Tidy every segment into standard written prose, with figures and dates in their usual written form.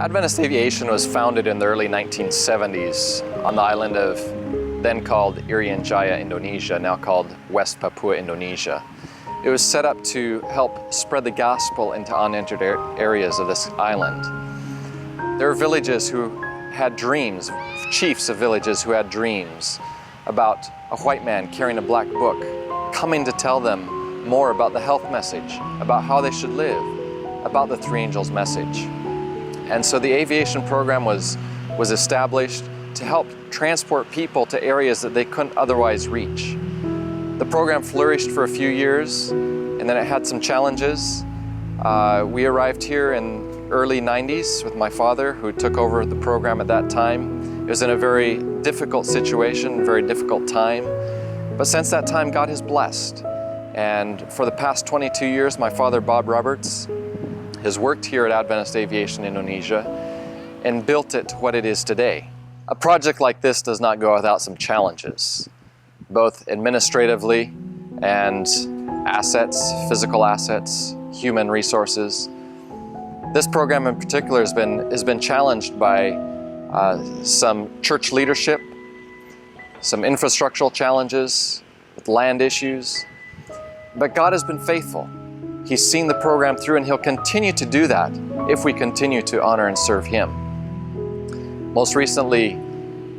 Adventist Aviation was founded in the early 1970s on the island of then called Irian Jaya, Indonesia, now called West Papua, Indonesia. It was set up to help spread the gospel into unentered areas of this island. There were villages who had dreams, chiefs of villages who had dreams about a white man carrying a black book, coming to tell them more about the health message, about how they should live, about the three angels' message. And so the aviation program was established to help transport people to areas that they couldn't otherwise reach. The program flourished for a few years, and then it had some challenges. We arrived here in early 90s with my father, who took over the program at that time. It was in a very difficult situation, very difficult time. But since that time, God has blessed. And for the past 22 years, my father, Bob Roberts, has worked here at Adventist Aviation Indonesia and built it to what it is today. A project like this does not go without some challenges, both administratively and assets, physical assets, human resources. This program in particular has been challenged by some church leadership, some infrastructural challenges with land issues, but God has been faithful. He's seen the program through, and He'll continue to do that if we continue to honor and serve Him. Most recently,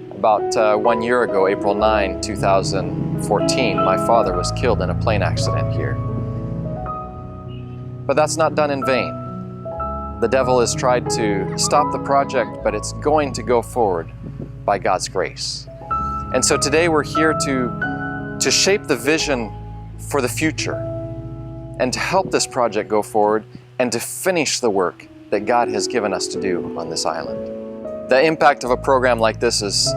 about 1 year ago, April 9, 2014, my father was killed in a plane accident here. But that's not done in vain. The devil has tried to stop the project, but it's going to go forward by God's grace. And so today we're here to shape the vision for the future, and to help this project go forward and to finish the work that God has given us to do on this island. The impact of a program like this is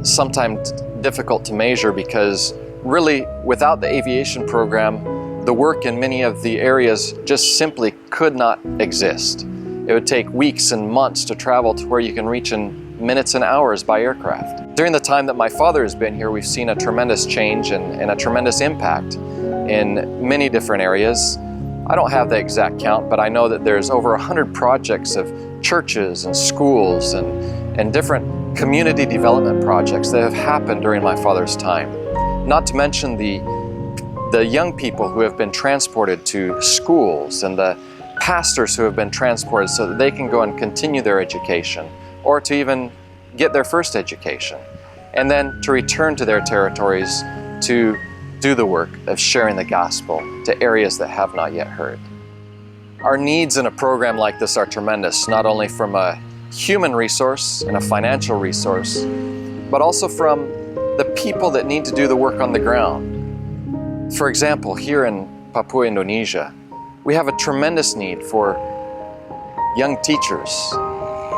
sometimes difficult to measure because really without the aviation program, the work in many of the areas just simply could not exist. It would take weeks and months to travel to where you can reach in minutes and hours by aircraft. During the time that my father has been here, we've seen a tremendous change and a tremendous impact in many different areas. I don't have the exact count, but I know that there's over 100 projects of churches and schools and different community development projects that have happened during my father's time. Not to mention the young people who have been transported to schools and the pastors who have been transported so that they can go and continue their education or to even get their first education, and then to return to their territories to do the work of sharing the gospel to areas that have not yet heard. Our needs in a program like this are tremendous, not only from a human resource and a financial resource, but also from the people that need to do the work on the ground. For example, here in Papua, Indonesia, we have a tremendous need for young teachers,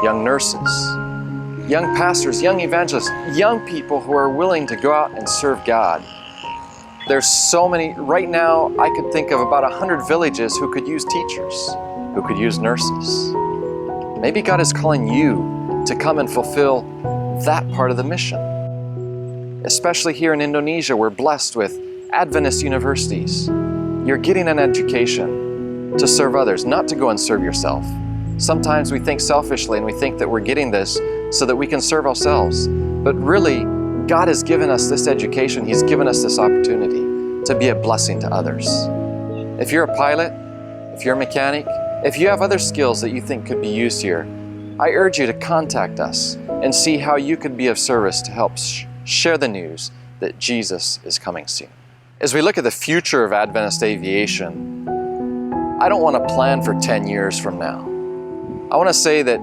young nurses, young pastors, young evangelists, young people who are willing to go out and serve God. There's so many. Right now, I could think of about 100 villages who could use teachers, who could use nurses. Maybe God is calling you to come and fulfill that part of the mission. Especially here in Indonesia, we're blessed with Adventist universities. You're getting an education to serve others, not to go and serve yourself. Sometimes we think selfishly and we think that we're getting this so that we can serve ourselves. But really, God has given us this education. He's given us this opportunity to be a blessing to others. If you're a pilot, if you're a mechanic, if you have other skills that you think could be used here, I urge you to contact us and see how you could be of service to help share the news that Jesus is coming soon. As we look at the future of Adventist aviation, I don't want to plan for 10 years from now. I want to say that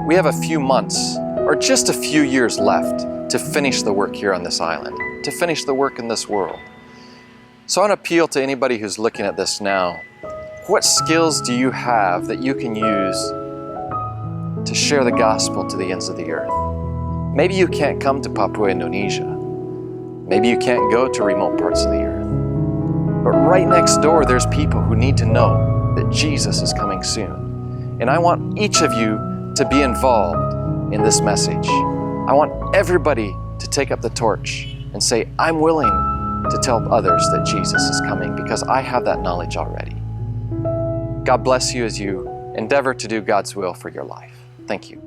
we have a few months or just a few years left to finish the work here on this island, to finish the work in this world. So I want to appeal to anybody who's looking at this now. What skills do you have that you can use to share the gospel to the ends of the earth? Maybe you can't come to Papua, Indonesia. Maybe you can't go to remote parts of the earth. But right next door, there's people who need to know that Jesus is coming soon. And I want each of you to be involved in this message. I want everybody to take up the torch and say, I'm willing to tell others that Jesus is coming because I have that knowledge already. God bless you as you endeavor to do God's will for your life. Thank you.